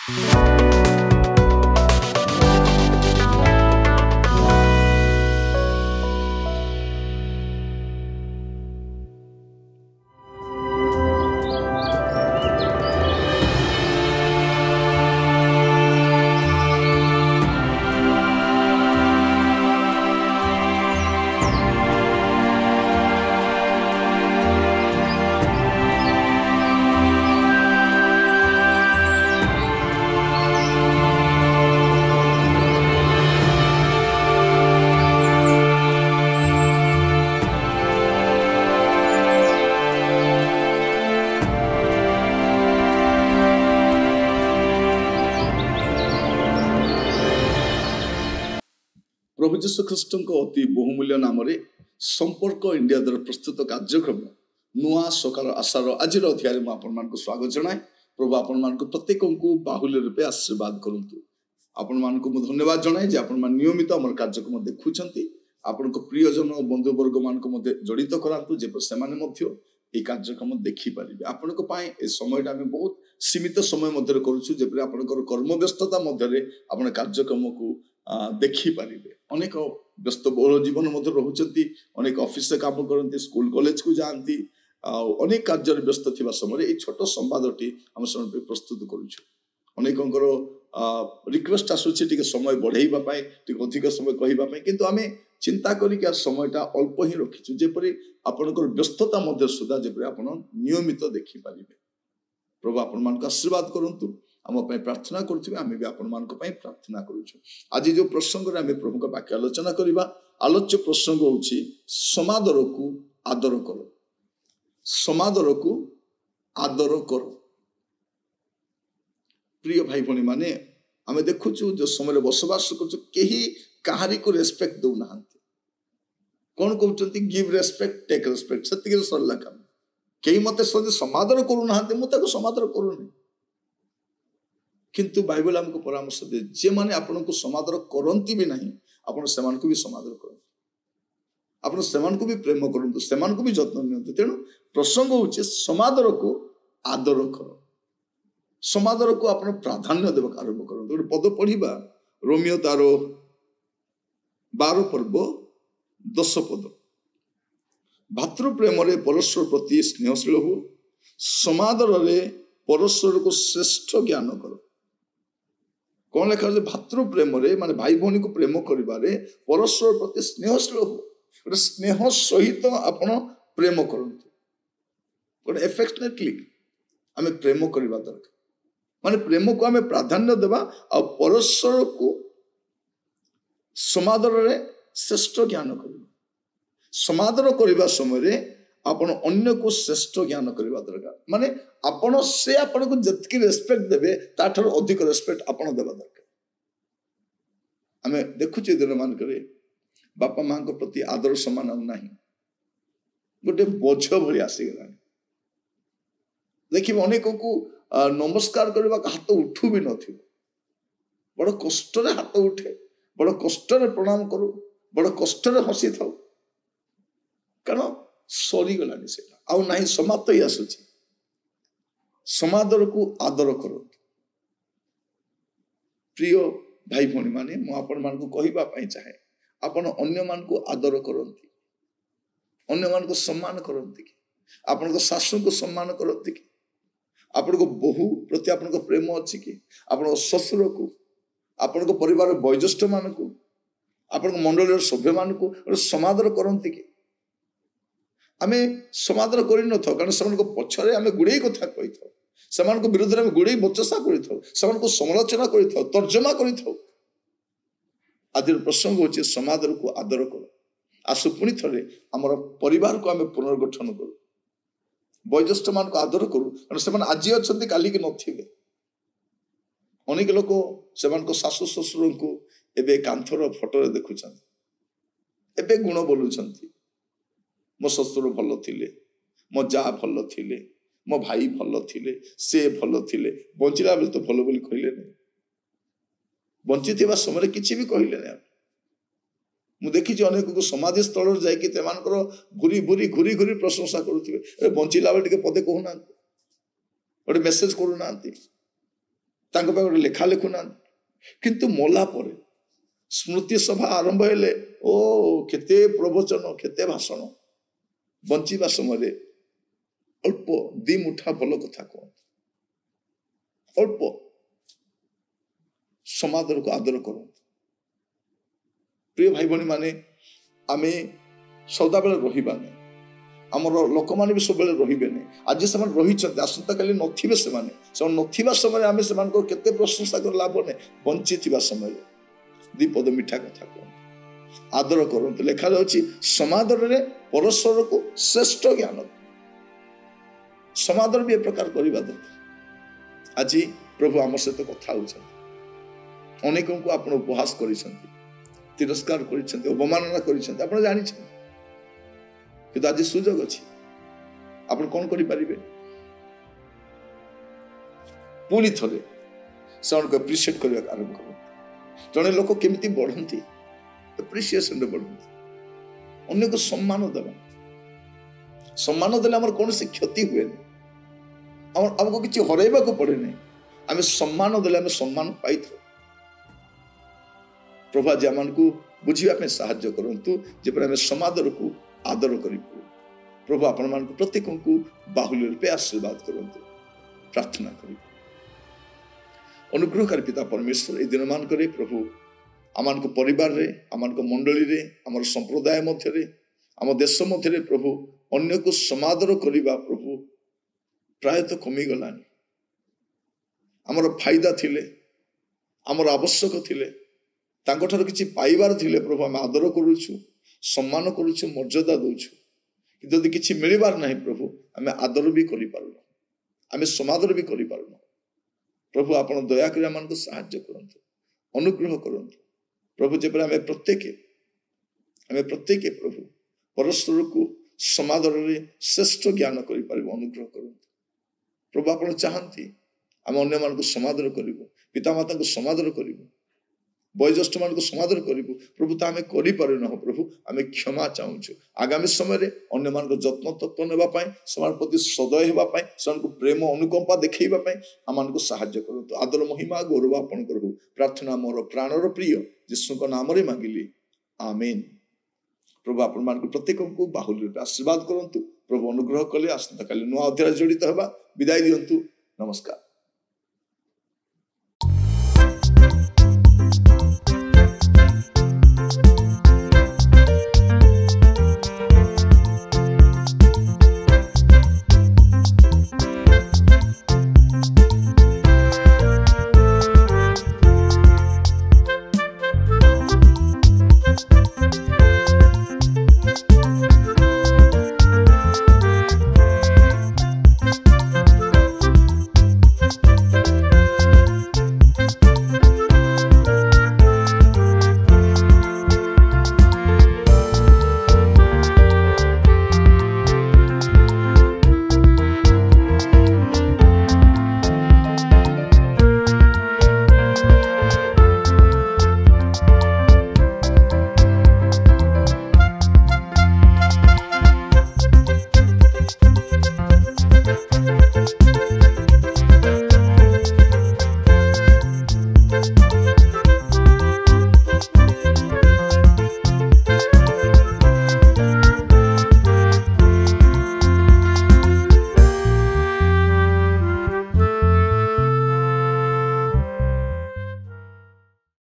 प्रभु जीशु ख्रीष्ट अति बहुमूल्य नाम संपर्क इंडिया द्वारा प्रस्तुत कार्यक्रम नुआ सकाल आशार आज अध्याय मुझे स्वागत जनाए। प्रभु आपण मान प्रत्येक को बाहुल्य रूपे आशीर्वाद करूँ। आपण मान को धन्यवाद जनाए जे आपण नियमित आम कार्यक्रम देखुंत आपण प्रियजन बंधुवर्ग मान जड़ित करातु जे से कार्यक्रम देखिपारे। आपण समय बहुत सीमित समय करुचु आपण कर्म व्यस्तता मध्य कार्यक्रम को देखिपारे। अनेक व्यस्त बहुल जीवन रोचती, अनेक ऑफिस से काम करती, स्कूल कॉलेज को जाती, अनेक कार्य व्यस्त थिबा समय ये छोट संवादटी आम समय प्रस्तुत करुचु। अनेकंकर रिक्वेस्ट आसुची टिके समय बढ़ाइबा पाए, टिके अधिक समय कहिबा पाए, किंतु आमे चिंता करी कि समयटा अल्प ही रखिछु जेपरि आपनकर व्यस्तता मध्य सुधा जेपरि आपण नियमित देखि पारिबे। प्रभु आपण मान आशीर्वाद करंतु। आम प्रार्थना करुवे आम भी आपण मान प्रार्थना करुचु। आज जो प्रसंग रे आम प्रभु का वाक्य आलोचना करबा, आलोच्य प्रसंग होछि समादर को आदर करो। समादर को आदर करो। प्रिय भाई भणी माने आम देखुचु जो समय बसवास करछु केही कहारी को रेस्पेक्ट दउ नाहंती। कोन कहउचंती गिव रेस्पेक्ट टेक रेस्पेक्ट, सत्य सरला काम। केही मते समादर करू नाहंती, मु ताको समादर करूनी। किंतु बाइबल हमको परामर्श दे जे माने आपण को समादर करंती भी नहीं, आपण सेमान को भी समादर करंतु, आपण सेमान को भी प्रेम करंतु, सेमान को भी जत्न नियंतु। तेणु प्रसंग होचे समादर को आदर करो। समादर को आपण प्राधान्य देबा आरंभ करंतु। एक पद पढ़िबा रोमियो तार 12 पर्व 10 पद। भातृ प्रेम रे परस्पर प्रति स्नेहशील हो, समादर रे परस्पर को श्रेष्ठ ज्ञान करो। कौन लिखा है? भातृ प्रेम रे माने भाई भौणी को प्रेम करिबारे परस्पर प्रति स्नेहशील हो। स्नेह सहित आपण प्रेम करंतु। गोटे एफेक्शनेटली आमे प्रेम करबा दरकार। माने प्रेम को आमे प्राधान्य देबा आ परस्पर को समादर रे श्रेष्ठ ज्ञान करबा। समादर करबा समय रे आपण अन्य को श्रेष्ठ ज्ञान करबा दरकार। माने आपण से आपण को जतकी रेस्पेक्ट देबे ताठर अधिक रेस्पेक्ट आपण देबा दरकार। आमे देखुचे दिन मान करे बापा मां को प्रति आदर सम्मान नाही, गोटे बोझ भली आसी गलानी। देखिबे अनेक को नमस्कार करबा हाथ उठू भी नथिबो, बड़ कष्ट रे हाथ उठे, बड़ कष्ट रे प्रणाम करू, बड़ कष्ट रे हसी थाउ, कारण सरी गलानी सेटा आउ नाही, समाप्त ही आसुची। समादर को आदर करो। प्रिय भाई भौणी माने मु आपण मान को कहिबा पई चाहे, आपण अन्य मान को आदर करंती, अन्य मान को सम्मान करंती कि, आपण को सासु को सम्मान करंती कि, आपण को बहु प्रति आपण को प्रेम अछि कि, आपण ससुर को, आपण को परिवार वयोज्येष्ठ मान को, आपण को मंडल सभ्य मान को समादर करंती कि। आमे समादर करि न थाउ, कारण समान को पछरे आमे गुडे कथा कहि थाउ, समान को विरोध में गुडे बचसा करि थाउ, समान को समालोचना करि थाउ, तर्जमा करि थाउ। आज प्रसंग होचे समादर को आदर करो। आसु पुणी थरे हमर परिवार को आमे पुनर्गठन करू, वयोज्येष्ठ मान को आदर करू, कारण समान आज अछंती काली के नथिबे। अनेक लोक समान को सासु ससुर को एबे कांथर फोटो रे देखुछन, एबे गुण बोलुछंती। मो ससुर भल थिले, मो जा भल थिले, मो भाई भल थिले, से भल थिले, बंचिला बेल तो भल बोली कहले नहीं, बंचिथिबा समय किछि भी कहले नहीं। मु देखिछि अनेक को समाधि स्थल रे जाय कि तेमानकर घुरी घुरी घुरी घुरी प्रशंसा करूथिबे, ए बंचिला बेल टिके पदे कहू नांती, ओडे मेसेज करू नांती। ତାଙ୍କ ପାଇଁ ଗୋଟେ ଲେଖା ଲେଖୁନାହାନ୍ତି। କିନ୍ତୁ ମଲା ପରେ ସ୍ମୃତି ସଭା ଆରମ୍ଭ ହେଲେ ଓ କେତେ ପ୍ରବଚନ, କେତେ ଭାଷଣ। ବଞ୍ଚିବା ସମୟରେ ଅଳ୍ପ 2 ମୁଠା ଭଲ କଥା କୁହନ୍ତୁ, ଅଳ୍ପ ସମାଦରକୁ ଆଦର କରନ୍ତୁ। ପ୍ରିୟ ଭାଇ ଭଉଣୀ ମାନେ, ଆମେ ସଦାବେଳେ ରହିବା ନାହିଁ, ଆମର ଲୋକମାନେ ବି ସବୁବେଳେ ରହିବେ ନାହିଁ। ଆଜି ସେମାନେ ରହିଛନ୍ତି, ଆସନ୍ତାକାଲି ନଥିବେ। ସେମାନେ ନଥିବା ସମୟରେ ଆମେ ସେମାନଙ୍କ କେତେ ପ୍ରଶଂସା କରି ଲାଭ ନାହିଁ। ବଞ୍ଚିଥିବା ସମୟରେ 2 ପଦ ମିଠା କଥା କୁହନ୍ତୁ, ଆଦର କରନ୍ତୁ। ଲେଖାଯାଉଛି ସମାଦରରେ ପରସ୍ପରକୁ ଶ୍ରେଷ୍ଠ ଜ୍ଞାନ। ସମାଦର ବି ଏ ପ୍ରକାର କରିବା ଦରକାର। ଆଜି ପ୍ରଭୁ ଆମ ସହିତ କଥା ହଉଛନ୍ତି। ଅନେକଙ୍କୁ ଆପଣ ଉପହାସ କରିଛନ୍ତି, ତିରସ୍କାର କରିଛନ୍ତି, ଅବମାନନା କରିଛନ୍ତି, ଆପଣ ଜାଣିଛନ୍ତି। କିନ୍ତୁ ଆଜି ସୁଯୋଗ ଅଛି, ଆପଣ କଣ କରିପାରିବେ? ପୁଣି ଥରେ ସେମାନଙ୍କୁ ଆପ୍ରିସିଏଟ୍ କରିବାକୁ ଆରମ୍ଭ କରନ୍ତୁ। ଜଣେ ଲୋକ କେମିତି ବଢନ୍ତି? ଆପ୍ରିସିଏସନରେ ବଢନ୍ତି। ଅନ୍ୟକୁ ସମ୍ମାନ ଦେବା। ସମ୍ମାନ ଦେଲେ ଆମର କୌଣସି କ୍ଷତି ହୁଏନି, ଆମକୁ କିଛି ହରାଇବାକୁ ପଡେ ନାହିଁ। ଆମେ ସମ୍ମାନ ଦେଲେ ଆମେ ସମ୍ମାନ ପାଇଥାଉ। ପ୍ରଭୁ ଆଜି ଆମମାନଙ୍କୁ ବୁଝିବା ପାଇଁ ସାହାଯ୍ୟ କରନ୍ତୁ, ଯେପରି ଆମେ ସମାଦରକୁ ଆଦର କରିବୁ। ପ୍ରଭୁ ଆପଣମାନଙ୍କୁ ପ୍ରତ୍ୟେକଙ୍କୁ ବାହୁଲ୍ୟ ରୂପେ ଆଶୀର୍ବାଦ କରନ୍ତୁ। ପ୍ରାର୍ଥନା କରିବୁ। ଅନୁଗ୍ରହକାରୀ ପିତା ପରମେଶ୍ୱର, এই ଦିନ ମାନଙ୍କରେ ପ୍ରଭୁ ଆମମାନଙ୍କ ପରିବାରରେ, ଆମମାନଙ୍କ ମଣ୍ଡଳୀରେ, ଆମର ସମ୍ପ୍ରଦାୟ ମଧ୍ୟରେ, ଆମ ଦେଶ ମଧ୍ୟରେ ପ୍ରଭୁ ଅନ୍ୟକୁ ସମାଦର କରିବା ପ୍ରଭୁ ପ୍ରାୟତଃ କମିଗଲାଣି। ଆମର ଫାଇଦା ଥିଲେ, ଆମର ଆବଶ୍ୟକ ଥିଲେ, ତାଙ୍କଠାରୁ କିଛି ପାଇବାର ଥିଲେ ପ୍ରଭୁ ଆମେ ଆଦର କରୁଛୁ, ସମ୍ମାନ କରୁଛୁ, ମର୍ଯ୍ୟାଦା ଦଉଛୁ। କିନ୍ତୁ ଯଦି କିଛି ମିଳିବାର ନାହିଁ ପ୍ରଭୁ, ଆମେ ଆଦର ବି କରିପାରୁନୁ, ଆମେ ସମାଦର ବି କରିପାରୁନୁ। ପ୍ରଭୁ ଆପଣ ଦୟାକରି ଆମମାନଙ୍କୁ ସାହାଯ୍ୟ କରନ୍ତୁ, ଅନୁଗ୍ରହ କରନ୍ତୁ। ପ୍ରଭୁ ଯେପରି ଆମେ ପ୍ରତ୍ୟେକ ପ୍ରଭୁ ପରସ୍ପରକୁ ସମାଦରରେ ଶ୍ରେଷ୍ଠ ଜ୍ଞାନ କରିପାରିବୁ, ଅନୁଗ୍ରହ କରନ୍ତୁ। ପ୍ରଭୁ ଆପଣ ଚାହାନ୍ତି ଆମେ ଅନ୍ୟମାନଙ୍କୁ ସମାଦର କରିବୁ, ପିତାମାତାଙ୍କୁ ସମାଦର କରିବୁ, ବୟୋଜ୍ୟେଷ୍ଠ ମାନଙ୍କୁ ସମାଦର କରିବୁ। ପ୍ରଭୁ ତା ଆମେ କରିପାରୁନାହୁଁ। ପ୍ରଭୁ ଆମେ କ୍ଷମା ଚାହୁଁଛୁ। ଆଗାମୀ ସମୟରେ ଅନ୍ୟମାନଙ୍କ ଯତ୍ନ ତତ୍ତ୍ୱ ନେବା ପାଇଁ, ସେମାନଙ୍କ ପ୍ରତି ସଦୟ ହେବା ପାଇଁ, ସେମାନଙ୍କୁ ପ୍ରେମ ଅନୁକମ୍ପା ଦେଖେଇବା ପାଇଁ ଆମମାନଙ୍କୁ ସାହାଯ୍ୟ କରନ୍ତୁ। ଆଦର ମହିମା ଗୌରବ ଆପଣଙ୍କର ହଉ। ପ୍ରାର୍ଥନା ମୋର ପ୍ରାଣର ପ୍ରିୟ ଯୀଶୁଙ୍କ ନାମରେ ମାଗିଲି, ଆମେନ୍। ପ୍ରଭୁ ଆପଣମାନଙ୍କୁ ପ୍ରତ୍ୟେକଙ୍କୁ ବାହୁଲ୍ୟ ରୂପେ ଆଶୀର୍ବାଦ କରନ୍ତୁ। ପ୍ରଭୁ ଅନୁଗ୍ରହ କଲେ ଆସନ୍ତାକାଲି ନୂଆ ଅଧ୍ୟାୟରେ ଜଡ଼ିତ ହେବା। ବିଦାୟ ଦିଅନ୍ତୁ। ନମସ୍କାର।